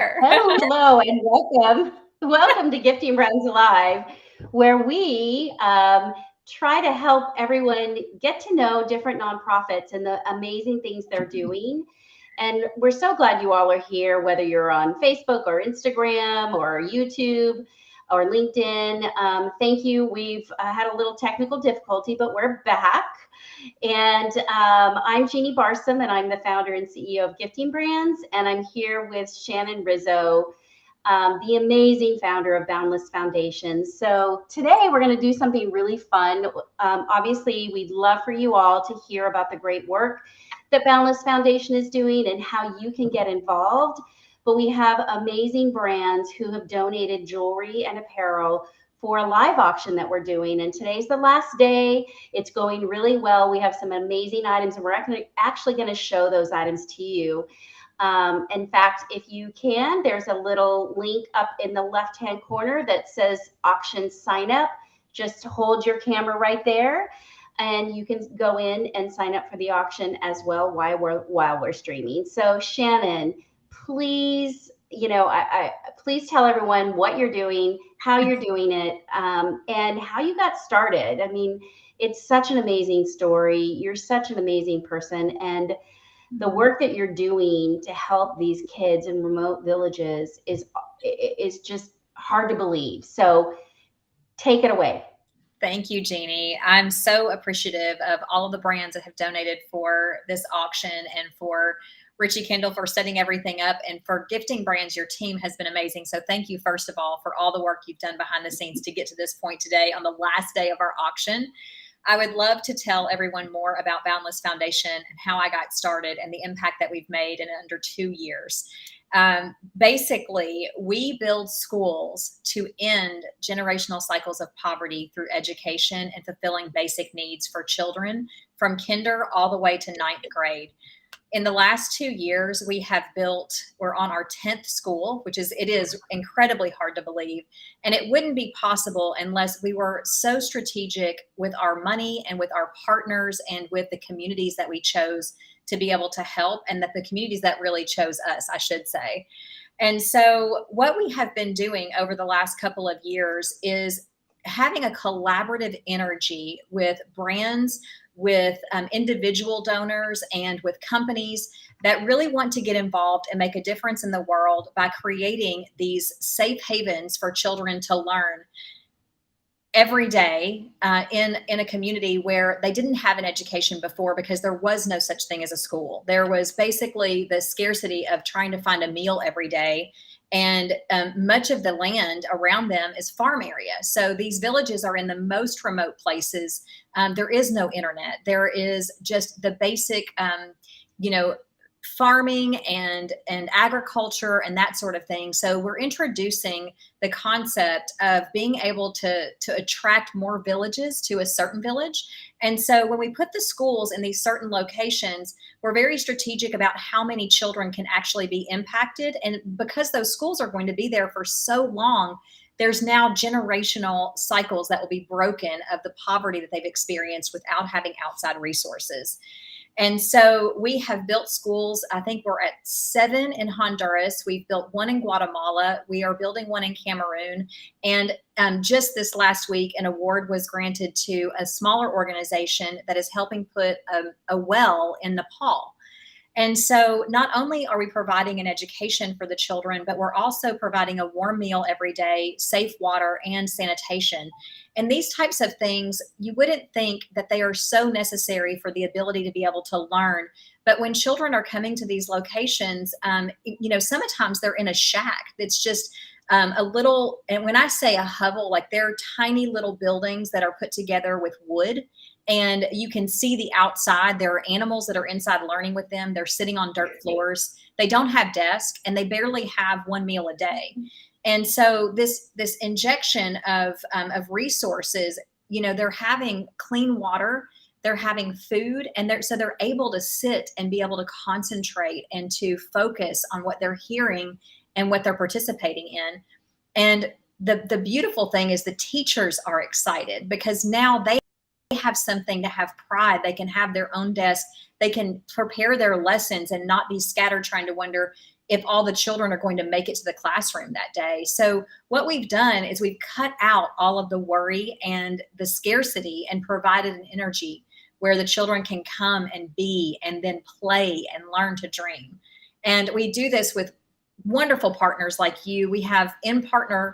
there. Hello and welcome. Welcome to Gifting Runs Live, where we try to help everyone get to know different nonprofits and the amazing things they're doing. And we're so glad you all are here, whether you're on Facebook or Instagram or YouTube or LinkedIn. Thank you. We've had a little technical difficulty, but we're back. And I'm Jeannie Barsom, and I'm the founder and CEO of Gifting Brands. And I'm here with Shannon Rizzo, the amazing founder of Boundless Foundation. So today we're going to do something really fun. Obviously, we'd love for you all to hear about the great work that Boundless Foundation is doing and how you can get involved. But we have amazing brands who have donated jewelry and apparel for a live auction that we're doing. And today's the last day. It's going really well. We have some amazing items, and we're actually going to show those items to you. In fact, if you can, there's a little link up in the left-hand corner that says auction sign up. Just hold your camera right there, and you can go in and sign up for the auction as well while we're streaming. So Shannon, please, please tell everyone what you're doing, how you're doing it, and how you got started. I mean, it's such an amazing story. You're such an amazing person, and the work that you're doing to help these kids in remote villages is just hard to believe. So take it away. Thank you, Jeannie. I'm so appreciative of all of the brands that have donated for this auction, and for Richie Kendall for setting everything up, and for Gifting Brands. Your team has been amazing. So thank you, first of all, for all the work you've done behind the scenes to get to this point today on the last day of our auction. I would love to tell everyone more about Boundless Foundation and how I got started and the impact that we've made in under 2 years. Basically, we build schools to end generational cycles of poverty through education and fulfilling basic needs for children from kinder all the way to 9th grade. In the last 2 years, we're on our 10th school, it is incredibly hard to believe. And it wouldn't be possible unless we were so strategic with our money and with our partners and with the communities that we chose to be able to help, and that the communities that really chose us, I should say. And so what we have been doing over the last couple of years is having a collaborative energy with brands, with individual donors, and with companies that really want to get involved and make a difference in the world by creating these safe havens for children to learn every day in a community where they didn't have an education before, because there was no such thing as a school. There was basically the scarcity of trying to find a meal every day. And much of the land around them is farm area. So these villages are in the most remote places. There is no internet. There is just the basic, farming and agriculture and that sort of thing. So we're introducing the concept of being able to attract more villages to a certain village. And so when we put the schools in these certain locations, we're very strategic about how many children can actually be impacted. And because those schools are going to be there for so long, there's now generational cycles that will be broken of the poverty that they've experienced without having outside resources. And so we have built schools. I think we're at 7 in Honduras. We've built 1 in Guatemala. We are building 1 in Cameroon. And just this last week, an award was granted to a smaller organization that is helping put a well in Nepal. And so not only are we providing an education for the children, but we're also providing a warm meal every day, safe water, and sanitation. And these types of things, you wouldn't think that they are so necessary for the ability to be able to learn. But when children are coming to these locations, sometimes they're in a shack that's just a little, and when I say a hovel, like they're tiny little buildings that are put together with wood. And you can see the outside. There are animals that are inside learning with them. They're sitting on dirt floors. They don't have desks, and they barely have 1 meal a day. And so this injection of resources, they're having clean water, they're having food, and they're able to sit and be able to concentrate and to focus on what they're hearing and what they're participating in. And the beautiful thing is the teachers are excited, because now they have something to have pride. They can have their own desk. They can prepare their lessons and not be scattered trying to wonder, if all the children are going to make it to the classroom that day. So what we've done is we've cut out all of the worry and the scarcity and provided an energy where the children can come and be and then play and learn to dream. And we do this with wonderful partners like you. We have in-country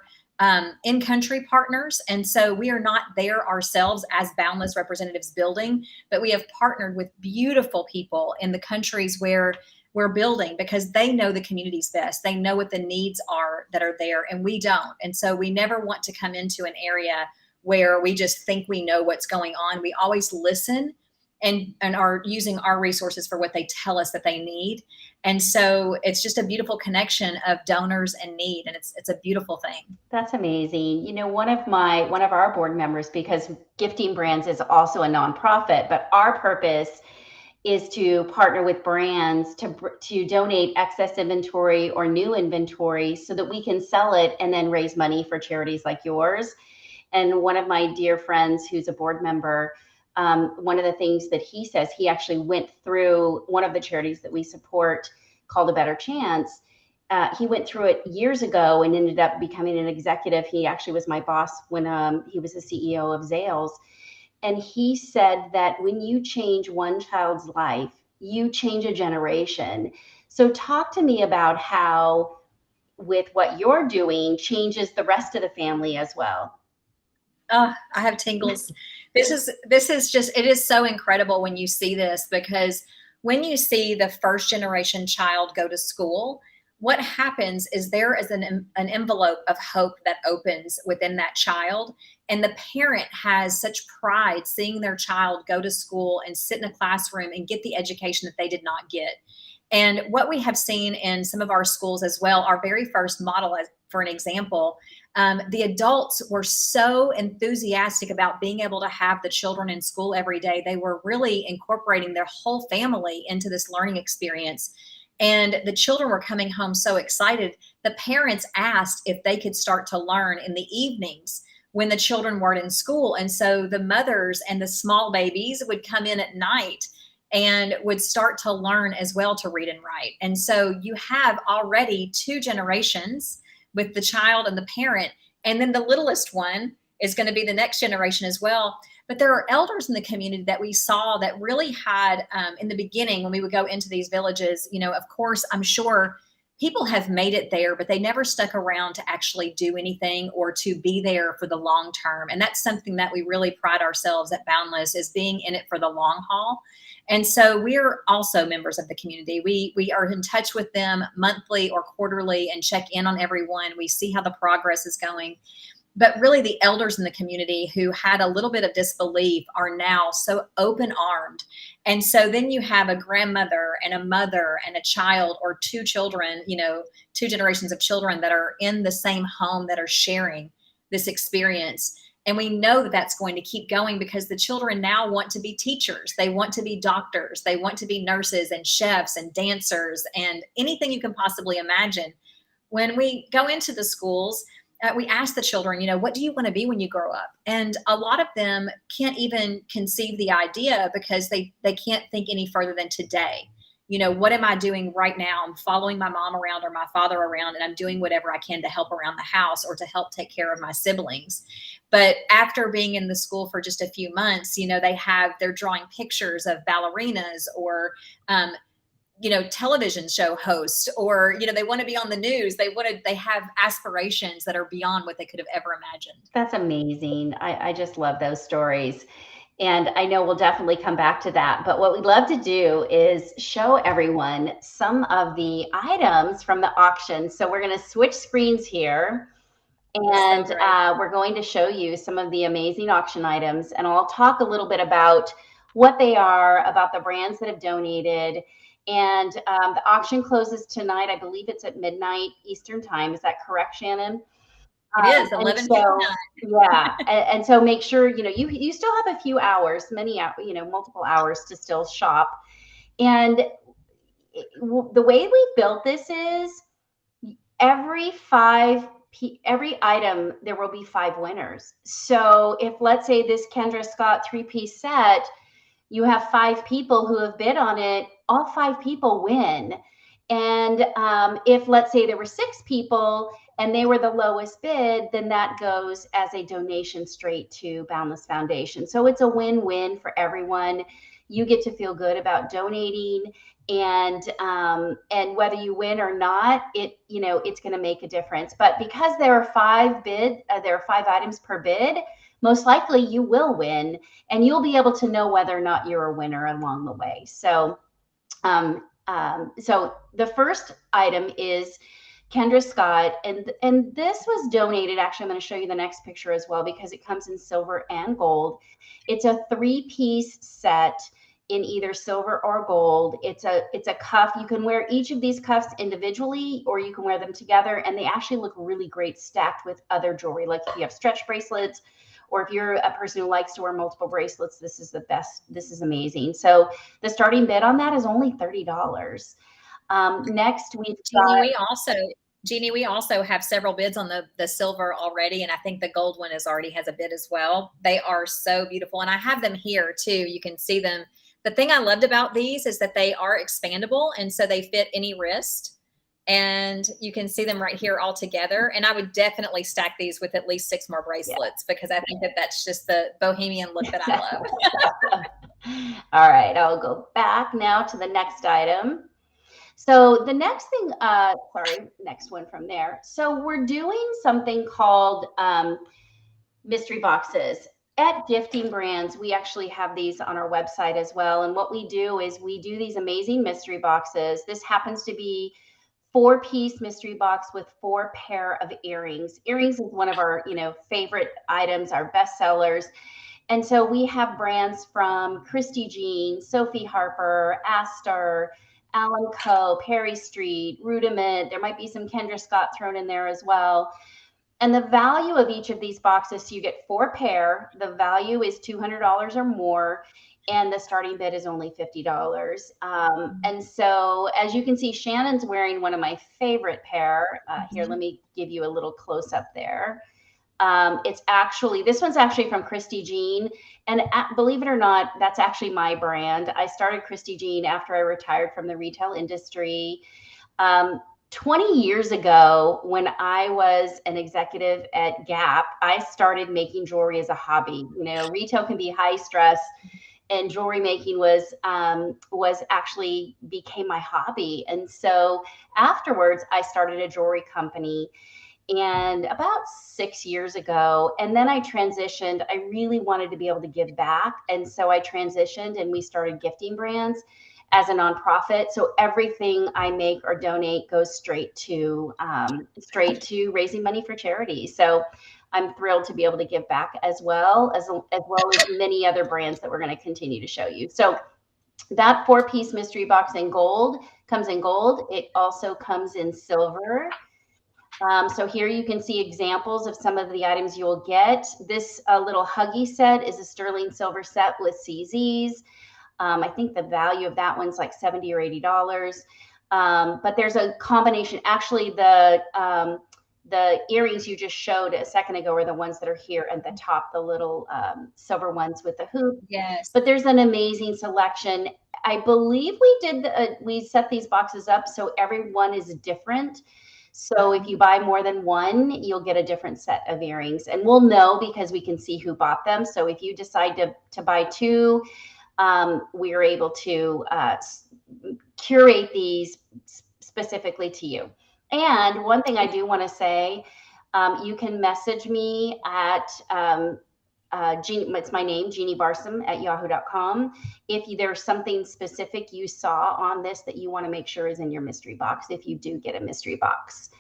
partners. And so we are not there ourselves as Boundless representatives building, but we have partnered with beautiful people in the countries where we're building, because they know the communities best. They know what the needs are that are there, and we don't. And so we never want to come into an area where we just think we know what's going on. We always listen and are using our resources for what they tell us that they need. And so it's just a beautiful connection of donors and need, and it's a beautiful thing. That's amazing. one of our board members, because Gifting Brands is also a nonprofit, but our purpose is to partner with brands to donate excess inventory or new inventory so that we can sell it and then raise money for charities like yours. And one of my dear friends who's a board member, one of the things that he says, he actually went through one of the charities that we support called A Better Chance. He went through it years ago and ended up becoming an executive. He actually was my boss when he was the CEO of Zales. And he said that when you change one child's life, you change a generation. So talk to me about how, with what you're doing, changes the rest of the family as well. Oh, I have tingles. This is just, it is so incredible when you see this, because when you see the first generation child go to school, what happens is there is an envelope of hope that opens within that child. And the parent has such pride seeing their child go to school and sit in a classroom and get the education that they did not get. And what we have seen in some of our schools as well, our very first model, as for an example, the adults were so enthusiastic about being able to have the children in school every day. They were really incorporating their whole family into this learning experience. And the children were coming home so excited. The parents asked if they could start to learn in the evenings when the children weren't in school. And so the mothers and the small babies would come in at night and would start to learn as well to read and write. And so you have already two generations with the child and the parent. And then the littlest one is going to be the next generation as well. But there are elders in the community that we saw that really had, in the beginning, when we would go into these villages, of course, I'm sure people have made it there, but they never stuck around to actually do anything or to be there for the long term. And that's something that we really pride ourselves at Boundless, is being in it for the long haul. And so we're also members of the community. We are in touch with them monthly or quarterly and check in on everyone. We see how the progress is going. But really, the elders in the community who had a little bit of disbelief are now so open-armed. And so then you have a grandmother and a mother and a child, or two children, two generations of children that are in the same home that are sharing this experience. And we know that that's going to keep going, because the children now want to be teachers. They want to be doctors. They want to be nurses and chefs and dancers and anything you can possibly imagine. When we go into the schools, we ask the children, what do you want to be when you grow up? And a lot of them can't even conceive the idea, because they can't think any further than today. What am I doing right now? I'm following my mom around or my father around, and I'm doing whatever I can to help around the house or to help take care of my siblings. But after being in the school for just a few months, they're drawing pictures of ballerinas or, television show host, or, they want to be on the news. They have aspirations that are beyond what they could have ever imagined. That's amazing. I just love those stories. And I know we'll definitely come back to that. But what we'd love to do is show everyone some of the items from the auction. So we're going to switch screens here. And we're going to show you some of the amazing auction items. And I'll talk a little bit about what they are, about the brands that have donated. And the auction closes tonight. I believe it's at midnight Eastern time. Is that correct, Shannon? It is 11:59. Yeah, and so make sure you still have a few hours, multiple hours to still shop. And the way we built this is every item there will be 5 winners. So if, let's say, this Kendra Scott 3-piece set, you have 5 people who have bid on it, all 5 people win. And if, let's say, there were 6 people and they were the lowest bid, then that goes as a donation straight to Boundless Foundation. So it's a win-win for everyone. You get to feel good about donating, and whether you win or not, it's going to make a difference. But because there are 5 items per bid, most likely you will win, and you'll be able to know whether or not you're a winner along the way. So so the first item is Kendra Scott, and this was donated. Actually, I'm going to show you the next picture as well, because it comes in silver and gold. It's a 3-piece set in either silver or gold. It's a cuff. You can wear each of these cuffs individually, or you can wear them together, and they actually look really great stacked with other jewelry. Like if you have stretch bracelets, or if you're a person who likes to wear multiple bracelets, this is the best. This is amazing. So the starting bid on that is only $30. Next, we've got Jeannie, we also have several bids on the silver already, and I think the gold one already has a bid as well. They are so beautiful, and I have them here too. You can see them. The thing I loved about these is that they are expandable, and so they fit any wrist. And you can see them right here all together. And I would definitely stack these with at least 6 more bracelets, because I think that that's just the bohemian look that I love. All right, I'll go back now to the next item. So the next thing, next one from there. So we're doing something called mystery boxes. At Gifting Brands, we actually have these on our website as well. And what we do is we do these amazing mystery boxes. This happens to be 4-piece mystery box with 4 pair of earrings. Earrings is one of our, favorite items, our best sellers. And so we have brands from Christy Jean, Sophie Harper, Astor, Alan Co, Perry Street, Rudiment. There might be some Kendra Scott thrown in there as well. And the value of each of these boxes, so you get 4 pair. The value is $200 or more, and the starting bid is only $50. And so, as you can see, Shannon's wearing one of my favorite pair. Here, let me give you a little close up there. This one's actually from Christy Jean, and believe it or not, that's actually my brand. I started Christy Jean after I retired from the retail industry. 20 years ago, when I was an executive at Gap, I started making jewelry as a hobby. Retail can be high stress, and jewelry making was actually became my hobby. And so afterwards, I started a jewelry company, and about 6 years ago, and then I transitioned. I really wanted to be able to give back, and so I transitioned, and we started Gifting Brands as a nonprofit. So everything I make or donate goes straight to raising money for charity. So I'm thrilled to be able to give back as well as many other brands that we're going to continue to show you. So that 4-piece mystery box comes in gold. It also comes in silver. So here you can see examples of some of the items you will get. This little Huggy set is a sterling silver set with CZs. I think the value of that one's like $70 or $80. But there's a combination. Actually, the earrings you just showed a second ago are the ones that are here at the top, the little silver ones with the hoop. Yes. But there's an amazing selection. I believe we set these boxes up so every one is different. So if you buy more than one, you'll get a different set of earrings, and we'll know because we can see who bought them. So if you decide to buy 2, we are able to curate these specifically to you. And one thing I do want to say, you can message me at it's my name, Jeannie Barsom at yahoo.com. If there's something specific you saw on this that you want to make sure is in your mystery box, if you do get a mystery box.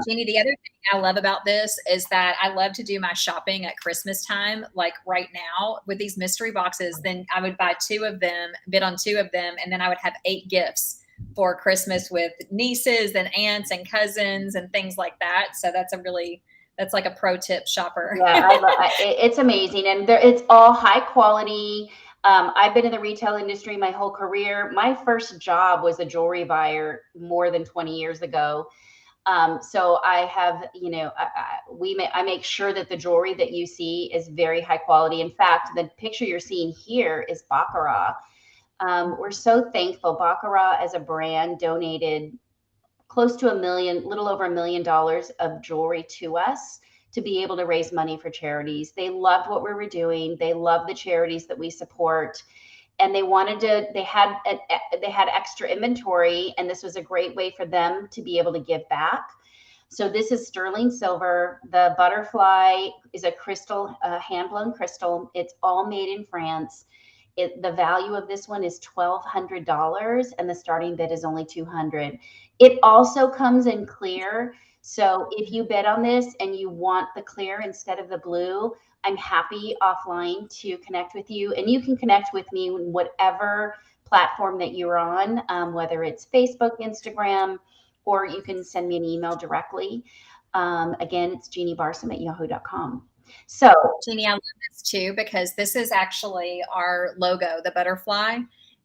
Jeannie, the other thing I love about this is that I love to do my shopping at Christmas time, like right now with these mystery boxes. Then I would buy 2 of them, bid on 2 of them, and then I would have 8 gifts for Christmas with nieces and aunts and cousins and things like that. So that's like a pro tip shopper. Yeah, it's amazing. And it's all high quality. I've been in the retail industry my whole career. My first job was a jewelry buyer more than 20 years ago. So I have, I make sure that the jewelry that you see is very high quality. In fact, the picture you're seeing here is Baccarat. We're so thankful. Baccarat as a brand donated close to little over $1 million of jewelry to us to be able to raise money for charities. They loved what we were doing. They love the charities that we support, and they had extra inventory, and this was a great way for them to be able to give back. So this is sterling silver. The butterfly is a crystal, hand blown crystal. It's all made in France. The value of this one is $1,200, and the starting bid is only $200. It also comes in clear. So if you bid on this and you want the clear instead of the blue, I'm happy offline to connect with you, and you can connect with me in whatever platform that you're on, whether it's Facebook, Instagram, or you can send me an email directly. Again, it's jeanniebarsom@yahoo.com. So, Jeannie, I love this too, because this is actually our logo, the butterfly.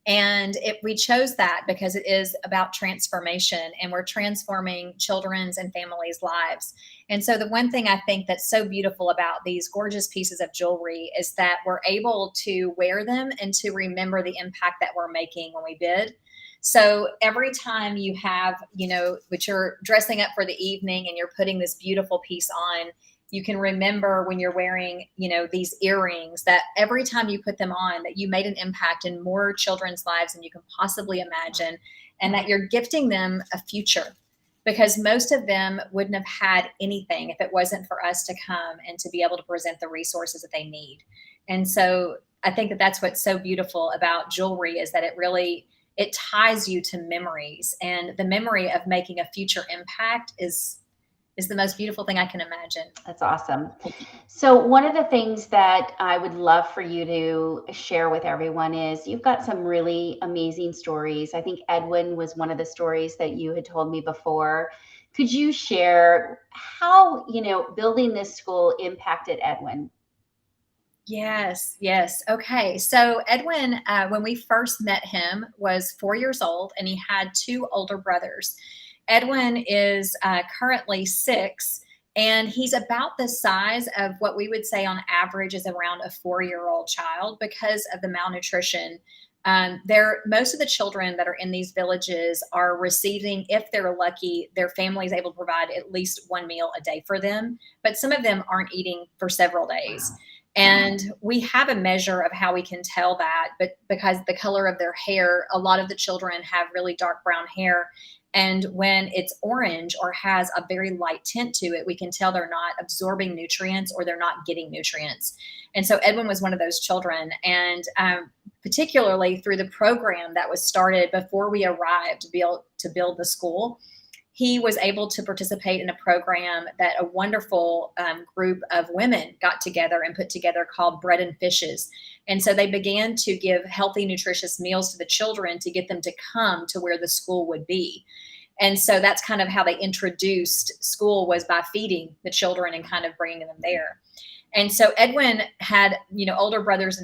And we chose that because it is about transformation, and we're transforming children's and families' lives. And so the one thing I think that's so beautiful about these gorgeous pieces of jewelry is that we're able to wear them and to remember the impact that we're making when we bid. So every time you have, which you're dressing up for the evening and you're putting this beautiful piece on, you can remember when you're wearing, these earrings, that every time you put them on, that you made an impact in more children's lives than you can possibly imagine, and that you're gifting them a future, because most of them wouldn't have had anything if it wasn't for us to come and to be able to present the resources that they need. And so I think that that's what's so beautiful about jewelry, is that it ties you to memories, and the memory of making a future impact is the most beautiful thing I can imagine. That's awesome. So one of the things that I would love for you to share with everyone is you've got some really amazing stories. I think Edwin was one of the stories that you had told me before. Could you share how, building this school impacted Edwin? Yes. Okay. So Edwin, when we first met him, was 4 years old, and he had two older brothers. Edwin is currently 6, and he's about the size of what we would say on average is around a 4-year-old child because of the malnutrition. Most of the children that are in these villages are receiving, if they're lucky, their family is able to provide at least one meal a day for them, but some of them aren't eating for several days. And we have a measure of how we can tell that, but because the color of their hair, a lot of the children have really dark brown hair. And when it's orange or has a very light tint to it, we can tell they're not absorbing nutrients or they're not getting nutrients. And so Edwin was one of those children. And particularly through the program that was started before we arrived to build the school, he was able to participate in a program that a wonderful group of women got together and put together called Bread and Fishes. And so they began to give healthy, nutritious meals to the children to get them to come to where the school would be. And so that's kind of how they introduced school, was by feeding the children and kind of bringing them there. And so Edwin had, older brothers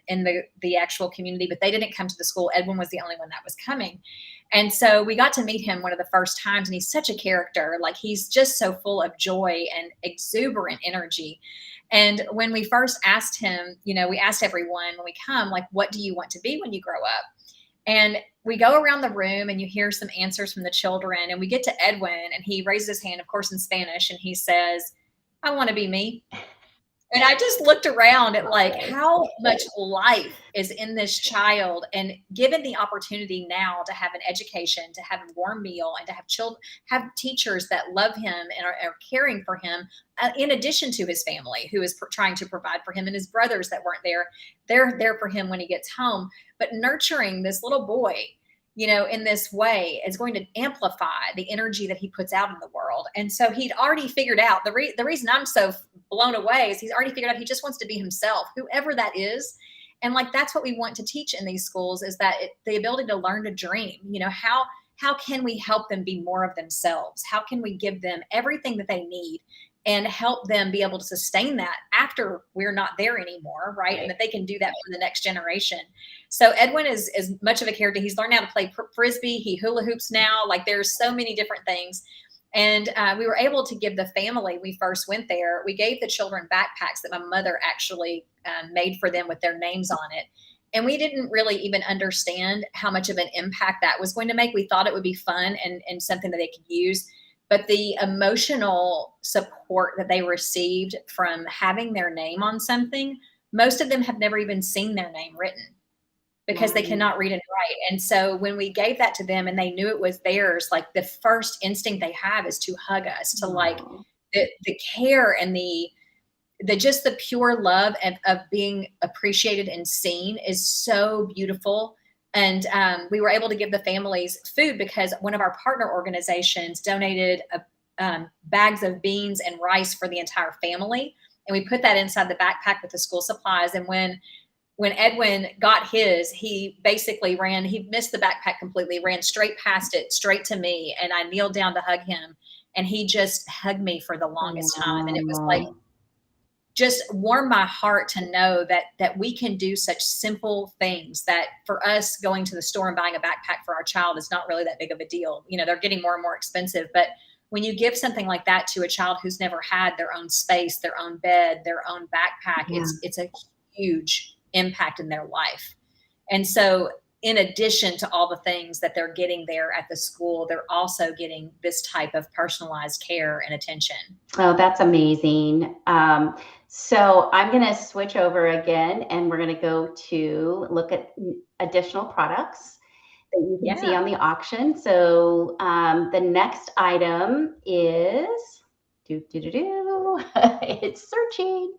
in the actual community, but they didn't come to the school. Edwin was the only one that was coming. And so we got to meet him one of the first times, and he's such a character. Like, he's just so full of joy and exuberant energy. And when we first asked him, we asked everyone when we come, like, what do you want to be when you grow up? And we go around the room and you hear some answers from the children, and we get to Edwin, and he raises his hand, of course, in Spanish, and he says, I want to be me. And I just looked around at how much life is in this child, and given the opportunity now to have an education, to have a warm meal, and to have teachers that love him and are caring for him, in addition to his family, who is trying to provide for him, and his brothers that weren't there. They're there for him when he gets home. But nurturing this little boy, in this way, is going to amplify the energy that he puts out in the world. And so he'd already figured out the reason I'm so blown away is he's already figured out he just wants to be himself, whoever that is. And that's what we want to teach in these schools, is that the ability to learn to dream. How can we help them be more of themselves? How can we give them everything that they need and help them be able to sustain that after we're not there anymore, right? And that they can do that for the next generation. So Edwin is much of a character. He's learned how to play Frisbee. He hula hoops now. There's so many different things. And we were able to give the family, we first went there, we gave the children backpacks that my mother actually made for them with their names on it. And we didn't really even understand how much of an impact that was going to make. We thought it would be fun and something that they could use. But the emotional support that they received from having their name on something, most of them have never even seen their name written because they Right. cannot read and write. And so when we gave that to them and they knew it was theirs, like the first instinct they have is to hug us, to like Aw. the care and the just the pure love of being appreciated and seen is so beautiful. And we were able to give the families food because one of our partner organizations donated bags of beans and rice for the entire family, and we put that inside the backpack with the school supplies. And when Edwin got his, he basically ran, he missed the backpack completely, ran straight past it, straight to me. And I kneeled down to hug him. And he just hugged me for the longest time. And it was like, Wow. just warmed my heart to know that we can do such simple things, that for us going to the store and buying a backpack for our child is not really that big of a deal. You know, they're getting more and more expensive, but when you give something like that to a child who's never had their own space, their own bed, their own backpack, Yeah. it's a huge impact in their life. And so in addition to all the things that they're getting there at the school, they're also getting this type of personalized care and attention. Oh, that's amazing. So I'm going to switch over again and we're going to go to look at additional products that you can see Yeah. on the auction. So the next item is it's searching.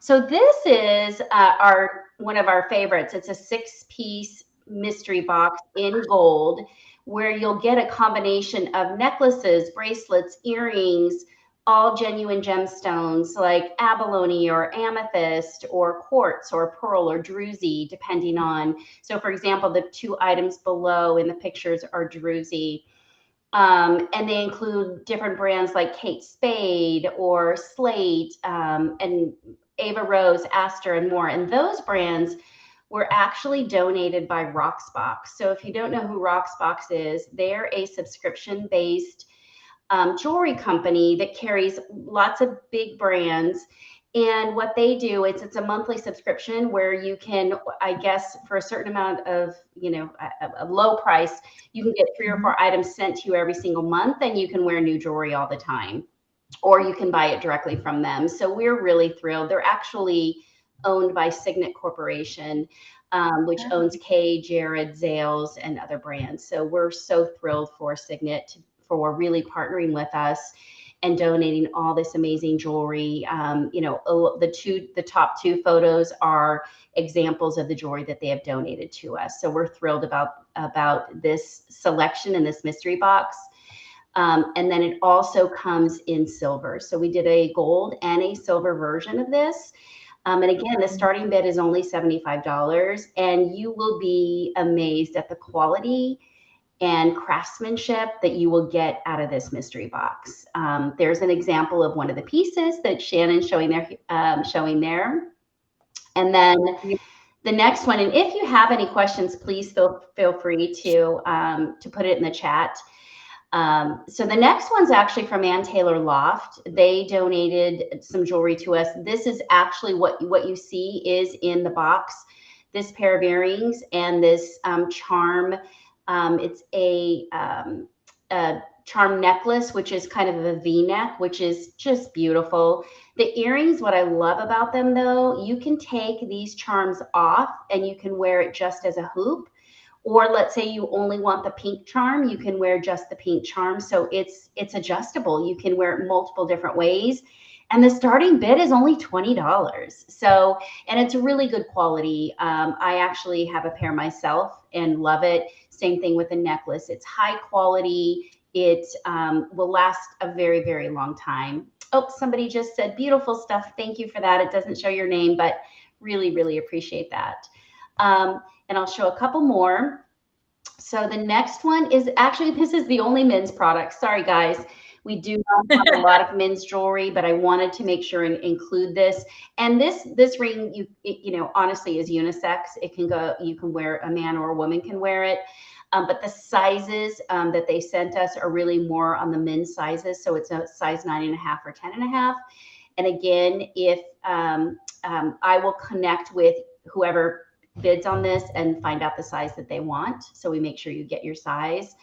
So this is our one of our favorites. It's a 6-piece mystery box in gold where you'll get a combination of necklaces, bracelets, earrings, all genuine gemstones like abalone or amethyst or quartz or pearl or druzy, depending on. So for example, the 2 items below in the pictures are druzy. And they include different brands like Kate Spade or Slate, and Ava Rose, Aster, and more. And those brands were actually donated by Rocksbox. So if you don't know who Rocksbox is, they're a subscription-based jewelry company that carries lots of big brands. And what they do is it's a monthly subscription where you can, I guess, for a certain amount of, a low price, you can get 3 or 4 items sent to you every single month, and you can wear new jewelry all the time, or you can buy it directly from them. So we're really thrilled. They're actually owned by Signet Corporation, which owns Kay, Jared, Zales, and other brands. So we're so thrilled for Signet for really partnering with us and donating all this amazing jewelry. The top 2 photos are examples of the jewelry that they have donated to us. So we're thrilled about this selection in this mystery box. And then it also comes in silver. So we did a gold and a silver version of this. And again, the starting bid is only $75, and you will be amazed at the quality and craftsmanship that you will get out of this mystery box. There's an example of one of the pieces that Shannon's showing there. And then the next one, and if you have any questions, please feel free to put it in the chat. So the next one's actually from Ann Taylor Loft. They donated some jewelry to us. This is actually what you see is in the box. This pair of earrings and this charm. It's a charm necklace, which is kind of a V-neck, which is just beautiful. The earrings, what I love about them though, you can take these charms off and you can wear it just as a hoop. Or let's say you only want the pink charm, you can wear just the pink charm. So it's adjustable. You can wear it multiple different ways. And the starting bid is only $20. So, and it's really good quality. I actually have a pair myself and love it. Same thing with the necklace. It's high quality. It will last a very, very long time. Oh, somebody just said beautiful stuff. Thank you for that. It doesn't show your name, but really, really appreciate that. And I'll show a couple more. So the next one is actually, this is the only men's product. Sorry, guys. We do have a lot of men's jewelry, but I wanted to make sure and include this. And this ring, honestly is unisex. It can go, you can wear, a man or a woman can wear it. But the sizes that they sent us are really more on the men's sizes. So it's a size 9.5 or 10.5. And again, if I will connect with whoever bids on this and find out the size that they want. So we make sure you get your size.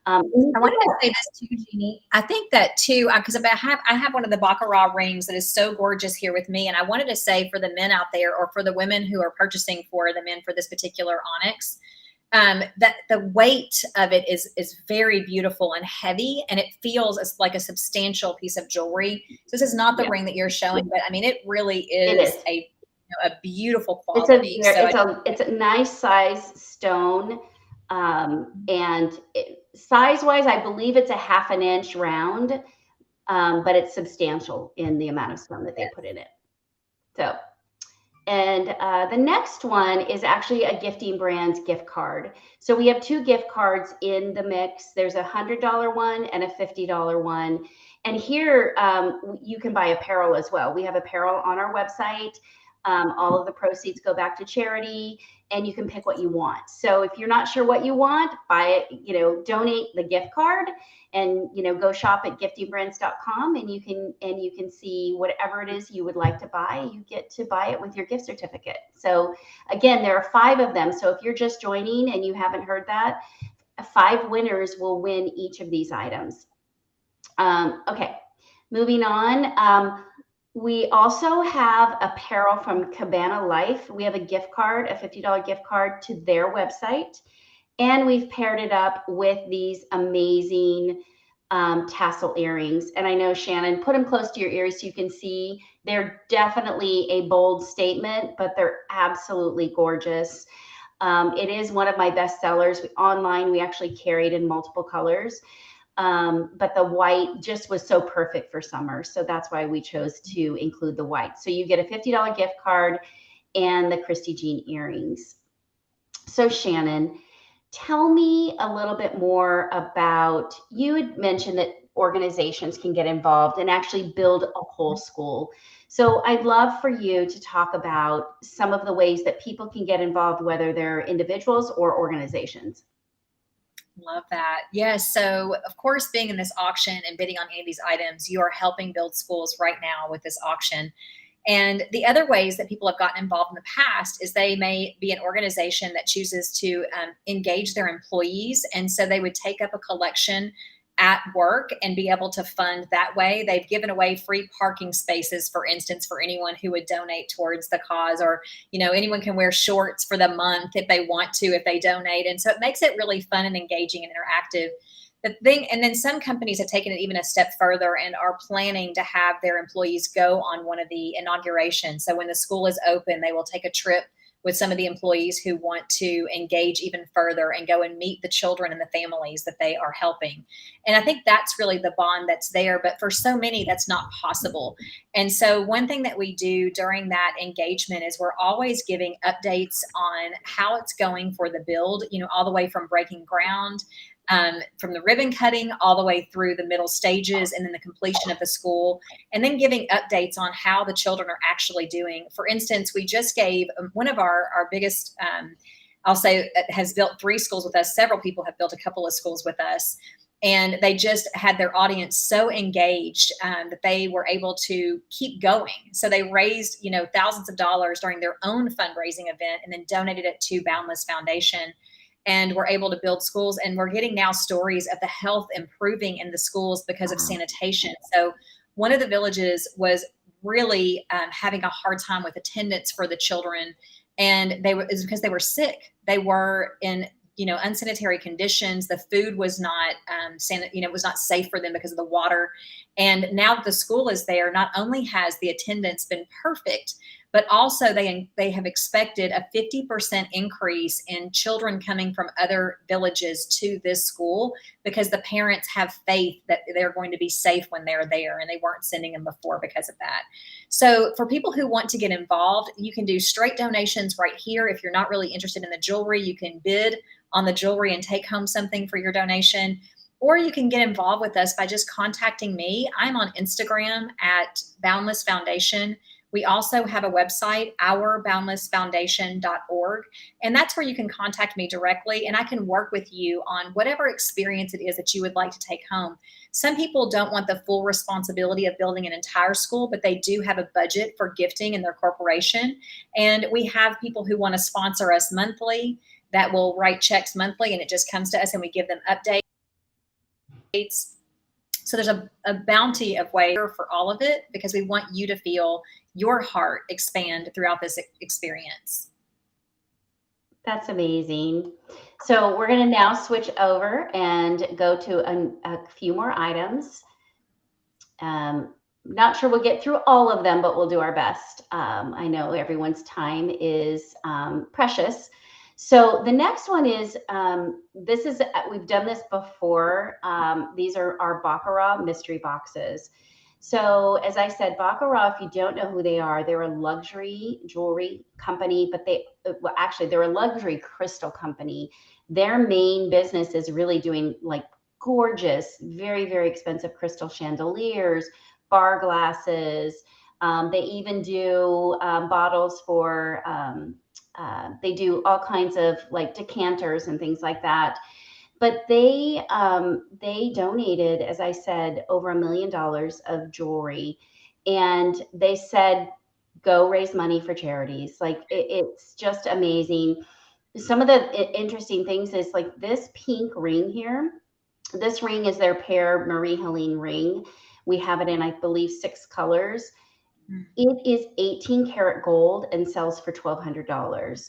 I wanted to say this too, Jeannie. I think that too, because I have one of the Baccarat rings that is so gorgeous here with me, and I wanted to say for the men out there, or for the women who are purchasing for the men for this particular onyx, that the weight of it is very beautiful and heavy, and it feels as like a substantial piece of jewelry. So this is not the ring that you're showing, but I mean, it really is a beautiful quality. It's a nice size stone. And size wise, I believe it's a 1/2 inch round, but it's substantial in the amount of stone that they put in it. So, and the next one is actually a Gifting Brands gift card. So we have 2 gift cards in the mix. There's a $100 one and a $50 one. And here you can buy apparel as well. We have apparel on our website. All of the proceeds go back to charity, and you can pick what you want. So if you're not sure what you want, buy it, donate the gift card, and go shop at giftingbrands.com, and you can see whatever it is you would like to buy. You get to buy it with your gift certificate. So again, there are 5 of them. So if you're just joining and you haven't heard that, 5 winners will win each of these items. Okay, moving on. We also have apparel from Cabana Life. We have a gift card, a $50 gift card to their website. And we've paired it up with these amazing tassel earrings. And I know, Shannon, put them close to your ears so you can see. They're definitely a bold statement, but they're absolutely gorgeous. It is one of my best sellers. Online, we actually carried in multiple colors. But the white just was so perfect for summer. So that's why we chose to include the white. So you get a $50 gift card and the Christy Jean earrings. So Shannon, tell me a little bit more about, you had mentioned that organizations can get involved and actually build a whole school. So I'd love for you to talk about some of the ways that people can get involved, whether they're individuals or organizations. Love that. Yes. So of course, being in this auction and bidding on any of these items, you are helping build schools right now with this auction. And the other ways that people have gotten involved in the past is they may be an organization that chooses to engage their employees. And so they would take up a collection at work and be able to fund that way. They've given away free parking spaces, for instance, for anyone who would donate towards the cause, or, anyone can wear shorts for the month if they want to, if they donate. And so it makes it really fun and engaging and interactive. And then some companies have taken it even a step further and are planning to have their employees go on one of the inaugurations. So when the school is open, they will take a trip with some of the employees who want to engage even further and go and meet the children and the families that they are helping. And I think that's really the bond that's there. But for so many, that's not possible. And so one thing that we do during that engagement is we're always giving updates on how it's going for the build, all the way from breaking ground, from the ribbon cutting all the way through the middle stages, and then the completion of the school, and then giving updates on how the children are actually doing. For instance, we just gave one of our biggest, I'll say, has built 3 schools with us. Several people have built a couple of schools with us. And they just had their audience so engaged that they were able to keep going. So they raised, thousands of dollars during their own fundraising event, and then donated it to Boundless Foundation. And we're able to build schools, and we're getting now stories of the health improving in the schools because of sanitation. So one of the villages was really having a hard time with attendance for the children, and it's because they were sick. They were in unsanitary conditions. The food was not it was not safe for them because of the water. And now that the school is there, not only has the attendance been perfect, but also they have expected a 50% increase in children coming from other villages to this school, because the parents have faith that they're going to be safe when they're there, and they weren't sending them before because of that. So for people who want to get involved, you can do straight donations right here. If you're not really interested in the jewelry, you can bid on the jewelry and take home something for your donation. Or you can get involved with us by just contacting me. I'm on Instagram at Boundless Foundation. We also have a website, ourboundlessfoundation.org, and that's where you can contact me directly, and I can work with you on whatever experience it is that you would like to take home. some people don't want the full responsibility of building an entire school, but they do have a budget for gifting in their corporation. And we have people who want to sponsor us monthly that will write checks monthly, and it just comes to us and we give them updates. So there's a bounty of ways for all of it, because we want you to feel your heart expand throughout this experience. That's amazing. So we're going to now switch over and go to a few more items. Not sure we'll get through all of them, but we'll do our best. I know everyone's time is precious. So the next one is, we've done this before. These are our Baccarat mystery boxes. So as I said, Baccarat, if you don't know who they are, they're a luxury jewelry company, but they're a luxury crystal company. Their main business is really doing like gorgeous, very, very expensive crystal chandeliers, bar glasses. They even do bottles for, they do all kinds of like decanters and things like that. But they donated, as I said, over $1 million of jewelry, and they said, go raise money for charities. Like it's just amazing. Some of the interesting things is like this pink ring here. This ring is their Pear Marie Helene ring. We have it in, I believe, 6 colors. It is 18 karat gold and sells for $1,200.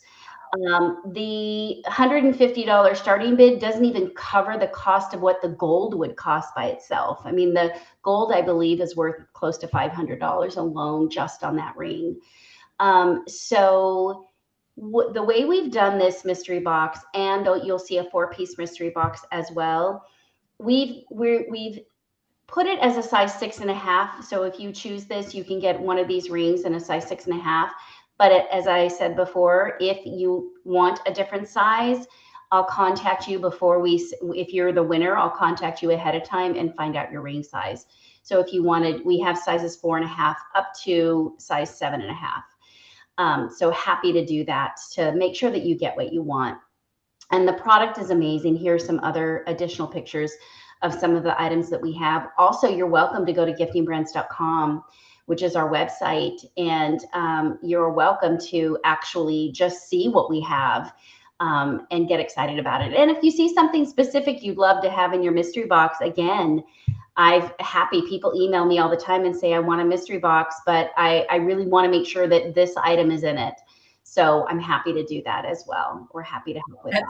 The $150 starting bid doesn't even cover the cost of what the gold would cost by itself. I mean, the gold, I believe, is worth close to $500 alone just on that ring. So the way we've done this mystery box, and you'll see a 4-piece mystery box as well, we've put it as a size 6.5. So if you choose this, you can get one of these rings in a size 6.5. But as I said before, if you want a different size, I'll contact you if you're the winner, I'll contact you ahead of time and find out your ring size. So if you wanted, we have sizes 4.5 up to size 7.5. So happy to do that to make sure that you get what you want. And the product is amazing. Here's some other additional pictures of some of the items that we have. Also, you're welcome to go to giftingbrands.com, which is our website, and you're welcome to actually just see what we have and get excited about it. And if you see something specific you'd love to have in your mystery box, again, people email me all the time and say, I want a mystery box, but I really want to make sure that this item is in it. So I'm happy to do that as well. We're happy to help with that.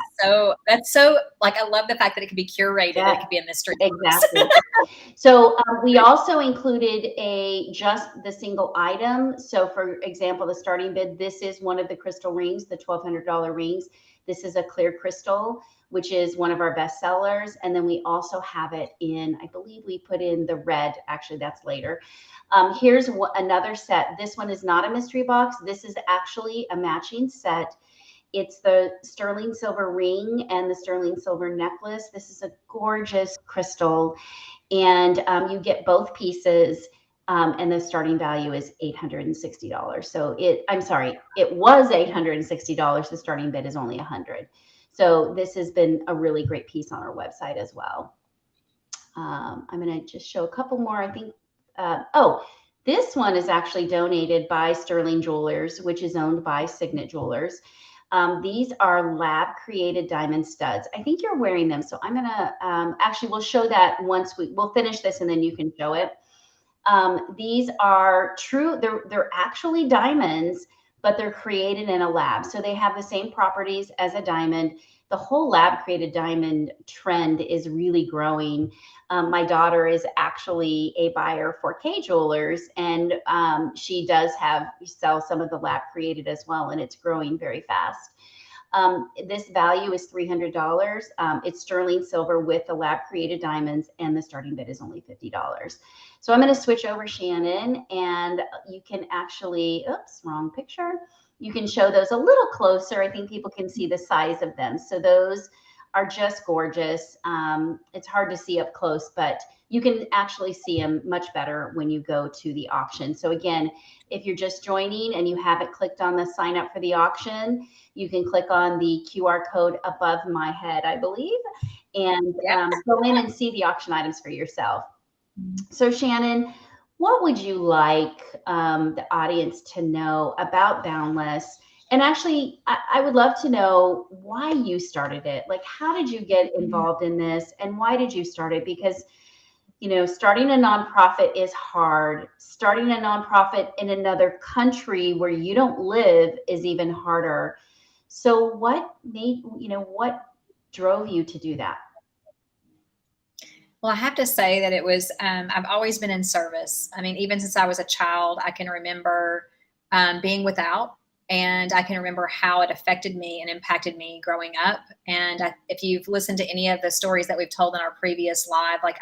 That's so, like, I love the fact that it can be curated. Yeah, it could be a mystery. Exactly. So we also included just the single item. So for example, the starting bid, this is one of the crystal rings, the $1,200 rings. This is a clear crystal, which is one of our best sellers. And then we also have it in, I believe we put in the red, actually that's later. Here's another set. This one is not a mystery box. This is actually a matching set. It's the sterling silver ring and the sterling silver necklace. This is a gorgeous crystal, and you get both pieces, and the starting value is $860. So it was $860. The starting bid is only $100. So this has been a really great piece on our website as well. I'm going to just show a couple more. I think, this one is actually donated by Sterling Jewelers, which is owned by Signet Jewelers. These are lab created diamond studs. I think you're wearing them. So I'm going to, actually, we'll show that once we'll finish this and then you can show it. These are true. They're actually diamonds, but they're created in a lab. So they have the same properties as a diamond. The whole lab created diamond trend is really growing. My daughter is actually a buyer for K Jewelers, and she does sell some of the lab created as well, and it's growing very fast. This value is $300. It's sterling silver with the lab created diamonds, and the starting bid is only $50. So I'm going to switch over, Shannon, and you can actually, oops, wrong picture. You can show those a little closer. I think people can see the size of them. So those are just gorgeous. It's hard to see up close, but you can actually see them much better when you go to the auction. So again, if you're just joining and you haven't clicked on the sign up for the auction, you can click on the QR code above my head, I believe, and Yep. go in and see the auction items for yourself. So Shannon, what would you like the audience to know about Boundless? And actually, I would love to know why you started it. Like, how did you get involved in this, and why did you start it? Because starting a nonprofit is hard. Starting a nonprofit in another country where you don't live is even harder. So what what drove you to do that? Well, I have to say that it was, I've always been in service. I mean, even since I was a child, I can remember being without, and I can remember how it affected me and impacted me growing up. And if you've listened to any of the stories that we've told in our previous live, like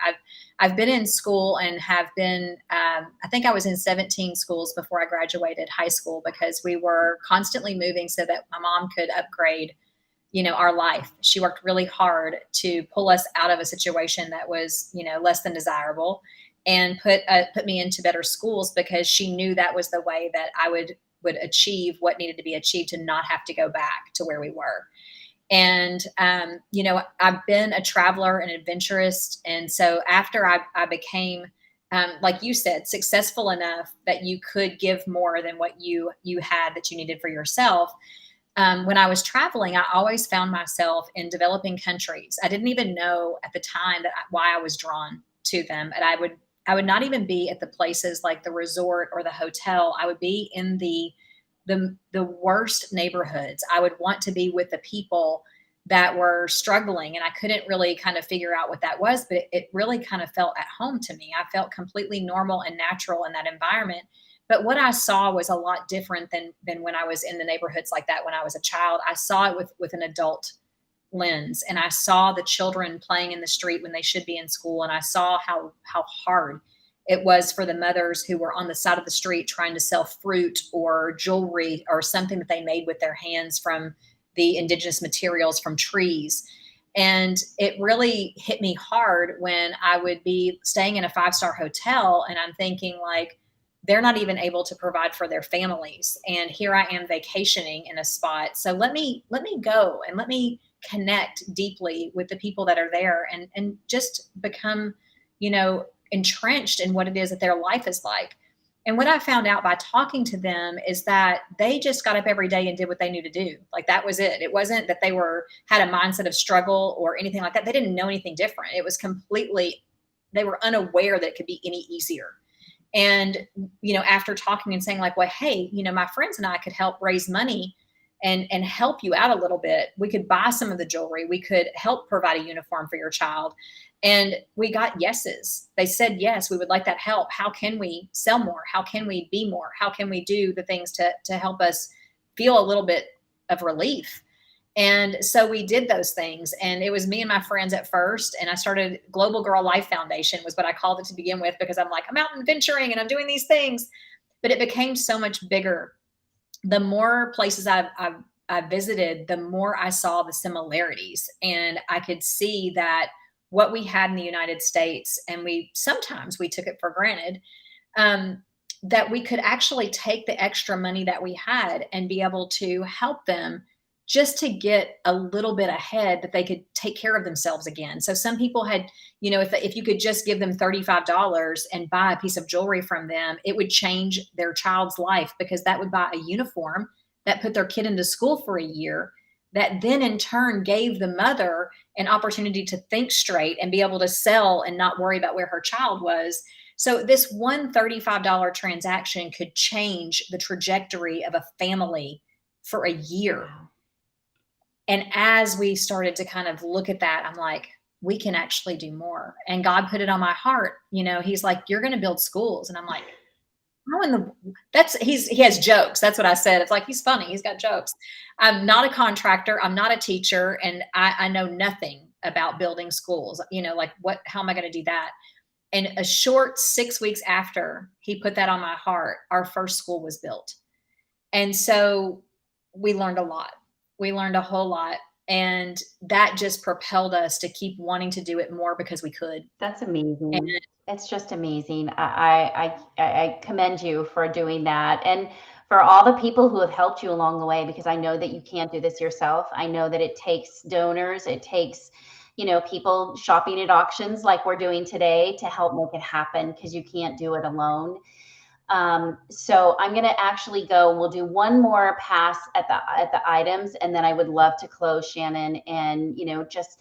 I've been in school and have been, I think I was in 17 schools before I graduated high school, because we were constantly moving so that my mom could upgrade our life. She worked really hard to pull us out of a situation that was, less than desirable, and put me into better schools, because she knew that was the way that I would achieve what needed to be achieved, to not have to go back to where we were. And, I've been a traveler and adventurous. And so after I became, like you said, successful enough that you could give more than what you had that you needed for yourself, when I was traveling, I always found myself in developing countries. I didn't even know at the time why I was drawn to them. And I would not even be at the places like the resort or the hotel. I would be in the worst neighborhoods. I would want to be with the people that were struggling, and I couldn't really kind of figure out what that was, but it really kind of felt at home to me. I felt completely normal and natural in that environment. But what I saw was a lot different than when I was in the neighborhoods like that when I was a child. I saw it with an adult lens, and I saw the children playing in the street when they should be in school, and I saw how hard it was for the mothers who were on the side of the street trying to sell fruit or jewelry or something that they made with their hands from the indigenous materials from trees. And it really hit me hard when I would be staying in a 5-star hotel, and I'm thinking, like, they're not even able to provide for their families, and here I am vacationing in a spot. So let me go and let me connect deeply with the people that are there, and just become, entrenched in what it is that their life is like. And what I found out by talking to them is that they just got up every day and did what they knew to do. Like, that was it. It wasn't that they had a mindset of struggle or anything like that. They didn't know anything different. It was completely, they were unaware that it could be any easier. And, after talking and saying, like, well, hey, my friends and I could help raise money and help you out a little bit. We could buy some of the jewelry. We could help provide a uniform for your child. And we got yeses. They said, yes, we would like that help. How can we sell more? How can we be more? How can we do the things to help us feel a little bit of relief? And so we did those things, and it was me and my friends at first. And I started Global Girl Life Foundation, was what I called it to begin with, because I'm like, I'm out adventuring and I'm doing these things. But it became so much bigger. The more places I visited, the more I saw the similarities, and I could see that what we had in the United States, and sometimes we took it for granted, that we could actually take the extra money that we had and be able to help them just to get a little bit ahead, that they could take care of themselves again. So some people had, if you could just give them $35 and buy a piece of jewelry from them, it would change their child's life, because that would buy a uniform that put their kid into school for a year, that then in turn gave the mother an opportunity to think straight and be able to sell and not worry about where her child was. So this one $35 transaction could change the trajectory of a family for a year. And as we started to kind of look at that, I'm like, we can actually do more. And God put it on my heart. He's like, you're going to build schools. And I'm like, how in the, he has jokes. That's what I said. It's like, he's funny. He's got jokes. I'm not a contractor. I'm not a teacher. And I know nothing about building schools, like how am I going to do that? And a short 6 weeks after he put that on my heart, our first school was built. And so we learned a lot. We learned a whole lot. And that just propelled us to keep wanting to do it more because we could. That's And amazing. It's just amazing. I commend you for doing that, and for all the people who have helped you along the way, because I know that you can't do this yourself. I know that it takes donors, it takes, people shopping at auctions like we're doing today to help make it happen, because you can't do it alone. So I'm going to actually go. We'll do one more pass at the items, and then I would love to close, Shannon, and just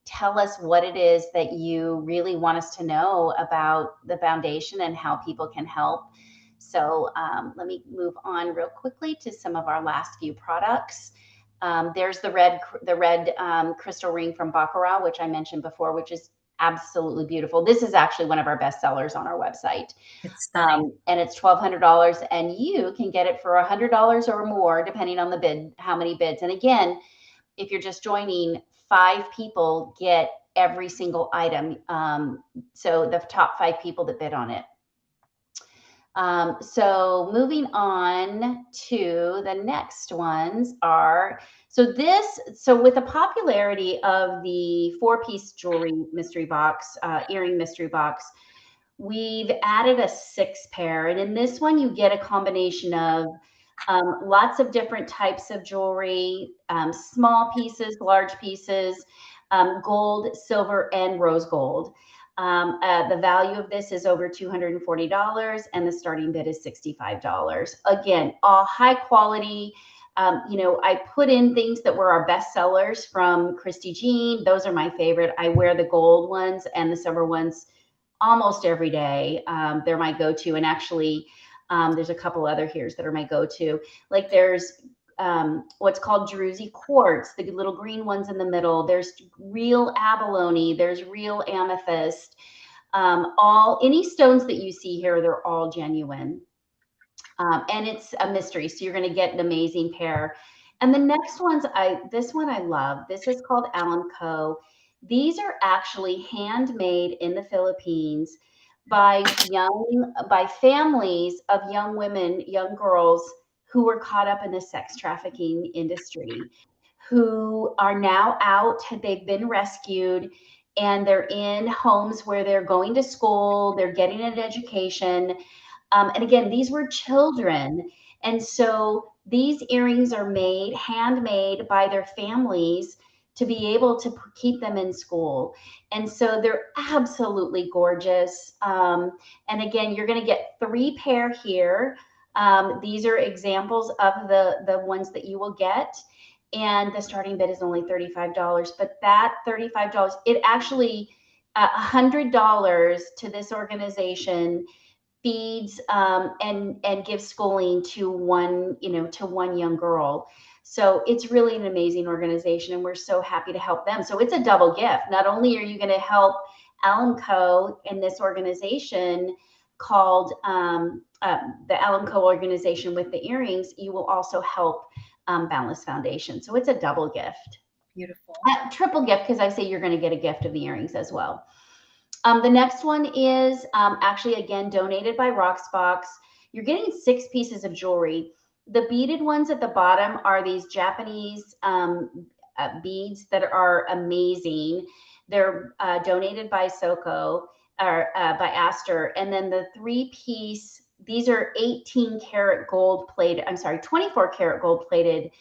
tell us what it is that you really want us to know about the foundation and how people can help. So let me move on real quickly to some of our last few products. There's the red crystal ring from Baccarat, which I mentioned before, which is absolutely beautiful. This is actually one of our best sellers on our website. it's stunning. And it's $1,200, and you can get it for $100 or more, depending on the bid, how many bids. And again, if you're just joining, 5 people get every single item. So the top 5 people that bid on it. So moving on to the next ones are, so with the popularity of the 4-piece jewelry mystery box, earring mystery box, we've added a 6 pair. And in this one, you get a combination of lots of different types of jewelry, small pieces, large pieces, gold, silver, and rose gold. The value of this is over $240, and the starting bid is $65. Again, all high quality. I put in things that were our best sellers from Christy Jean. Those are my favorite. I wear the gold ones and the silver ones almost every day. They're my go-to. And actually, there's a couple other here that are my go-to. Like there's what's called Druzy quartz, the little green ones in the middle. There's real abalone. There's real amethyst. Any stones that you see here, they're all genuine. And it's a mystery. So you're going to get an amazing pair. And the next ones, this one I love. This is called Alamco. These are actually handmade in the Philippines by families of young women, young girls who were caught up in the sex trafficking industry, who are now out. They've been rescued, and they're in homes where they're going to school, they're getting an education. And again, these were children. And so these earrings are handmade by their families to be able to keep them in school. And so they're absolutely gorgeous. And again, you're going to get 3 pair here. These are examples of the ones that you will get. And the starting bid is only $35. But that $35, it actually, $100 to this organization feeds and gives schooling to one young girl. So it's really an amazing organization, and we're so happy to help them. So it's a double gift. Not only are you going to help Alamco in this organization called the Alamco organization with the earrings, you will also help Boundless Foundation. So it's a double gift. Beautiful. Triple gift, because I say you're going to get a gift of the earrings as well. The next one is actually, again, donated by Roxbox. You're getting 6 pieces of jewelry. The beaded ones at the bottom are these Japanese beads that are amazing. They're donated by Soko, or by Aster. And then the 3-piece, these are 18 karat gold plated, 24 karat gold plated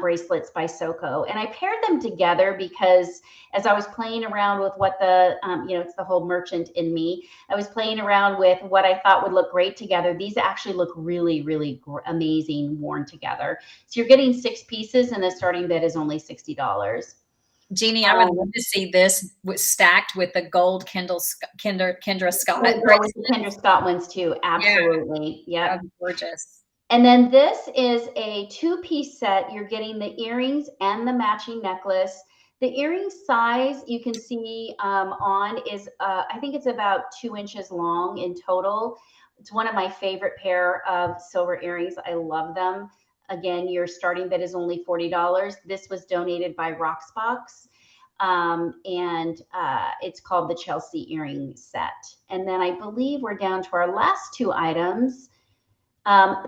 bracelets by Soko. And I paired them together because as I was playing around with what it's the whole merchant in me. I was playing around with what I thought would look great together. These actually look really, really amazing worn together. So you're getting 6 pieces, and the starting bid is only $60. Jeannie, I would love to see this stacked with the gold Kendra Scott. With the Kendra Scott ones too. Absolutely. Yeah, Yep. gorgeous. And then this is a 2-piece set. You're getting the earrings and the matching necklace. The earring size you can see on is, I think it's about 2 inches long in total. It's one of my favorite pair of silver earrings. I love them. Again, your starting bid is only $40. This was donated by Roxbox. And it's called the Chelsea earring set. And then I believe we're down to our last 2 items.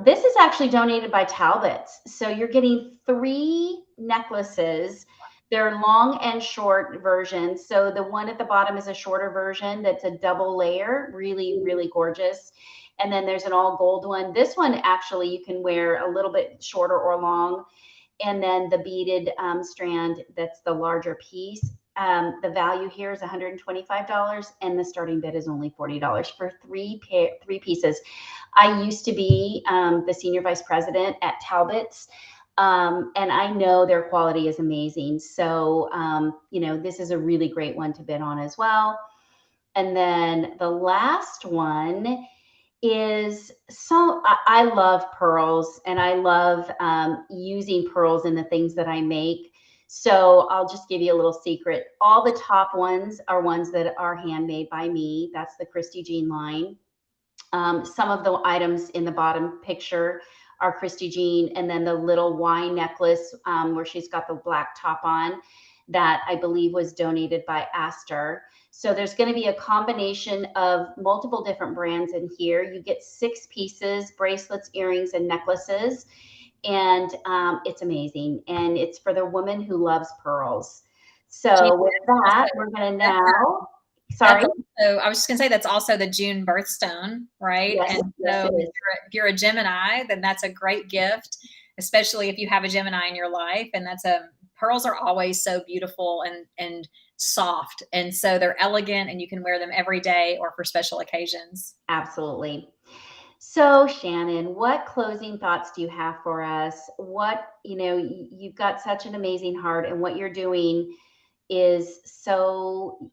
This is actually donated by Talbot's. So you're getting 3 necklaces. They're long and short versions. So the one at the bottom is a shorter version that's a double layer, really, really gorgeous. And then there's an all gold one. This one, actually, you can wear a little bit shorter or long. And then the beaded strand, that's the larger piece. The value here is $125, and the starting bid is only $40 for three pieces. I used to be the senior vice president at Talbot's, and I know their quality is amazing. So, this is a really great one to bid on as well. And then the last one is, so I love pearls, and I love using pearls in the things that I make. So I'll just give you a little secret. All the top ones are ones that are handmade by me. That's the Christy Jean line. Some of the items in the bottom picture are Christy Jean, and then the little wine necklace where she's got the black top on, that I believe was donated by Aster. So there's going to be a combination of multiple different brands in here. You get 6 pieces, bracelets, earrings, and necklaces. And it's amazing. And it's for the woman who loves pearls. So with that, we're going to now, sorry. I was just going to say, that's also the June birthstone, right? Yes, and yes, so if you're a Gemini, then that's a great gift, especially if you have a Gemini in your life. And pearls are always so beautiful and soft. And so they're elegant, and you can wear them every day or for special occasions. Absolutely. So Shannon, what closing thoughts do you have for us? You've got such an amazing heart, and what you're doing is so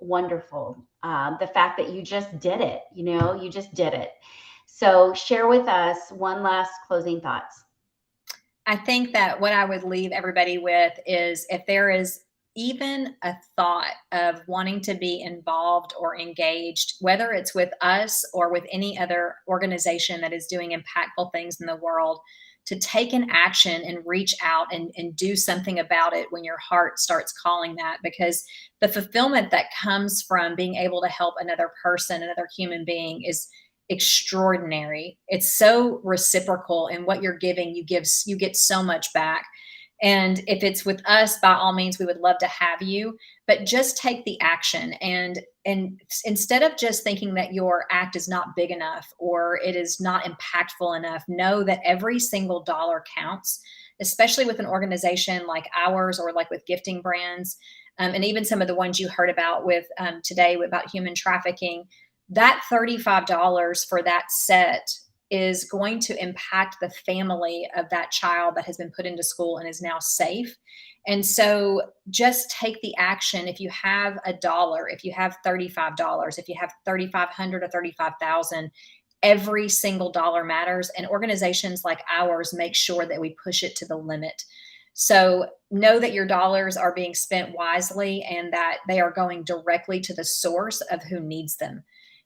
wonderful. The fact that you just did it, you just did it. So share with us one last closing thoughts. I think that what I would leave everybody with is, if there is even a thought of wanting to be involved or engaged, whether it's with us or with any other organization that is doing impactful things in the world, to take an action and reach out and do something about it when your heart starts calling that, because the fulfillment that comes from being able to help another person, another human being, is extraordinary. It's so reciprocal, and what you're giving, you get so much back. And if it's with us, by all means, we would love to have you, but just take the action. And instead of just thinking that your act is not big enough or it is not impactful enough, know that every single dollar counts, especially with an organization like ours, or like with gifting brands. And even some of the ones you heard about with today about human trafficking. That $35 for that set is going to impact the family of that child that has been put into school and is now safe. And so just take the action. If you have $1, if you have $35, if you have 3,500 or 35,000, every single dollar matters. And organizations like ours make sure that we push it to the limit. So know that your dollars are being spent wisely, and that they are going directly to the source of who needs them.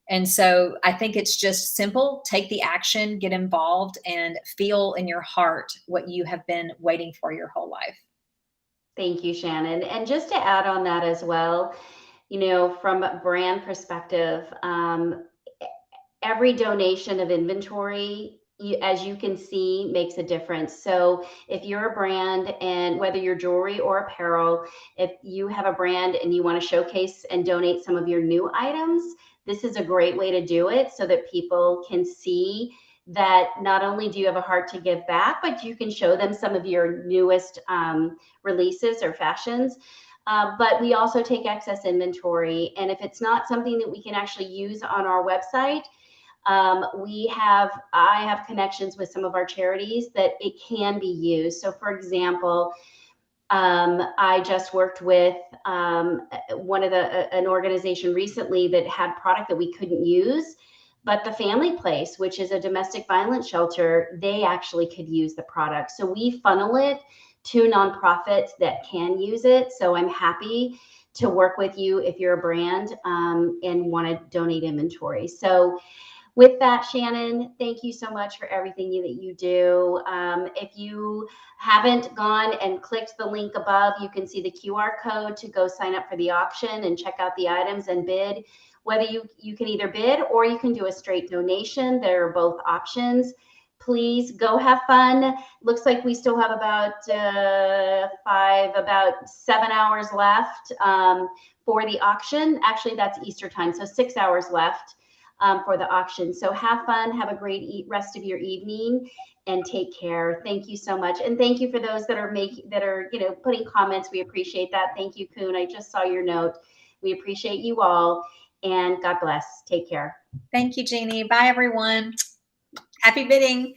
And so I think it's just simple. Take the action, get involved, and feel in your heart what you have been waiting for your whole life. Thank you, Shannon. And just to add on that as well, from a brand perspective, every donation of inventory, as you can see, makes a difference. So if you're a brand, and whether you're jewelry or apparel, if you have a brand and you want to showcase and donate some of your new items, this is a great way to do it, so that people can see that not only do you have a heart to give back, but you can show them some of your newest releases or fashions. But we also take excess inventory. And if it's not something that we can actually use on our website, I have connections with some of our charities that it can be used. So for example, I just worked with an organization recently that had product that we couldn't use, but the Family Place, which is a domestic violence shelter, they actually could use the product. So we funnel it to nonprofits that can use it. So I'm happy to work with you if you're a brand and want to donate inventory. So with that, Shannon, thank you so much for everything that you do. If you haven't gone and clicked the link above, you can see the QR code to go sign up for the auction and check out the items and bid. Whether you can either bid or you can do a straight donation. There are both options. Please go have fun. Looks like we still have about 7 hours left for the auction. Actually, that's Easter time, so 6 hours left for the auction. So have fun. Have a great rest of your evening, and take care. Thank you so much, and thank you for those that are putting comments. We appreciate that. Thank you, Kuhn. I just saw your note. We appreciate you all, and God bless. Take care. Thank you, Jeannie. Bye, everyone. Happy bidding.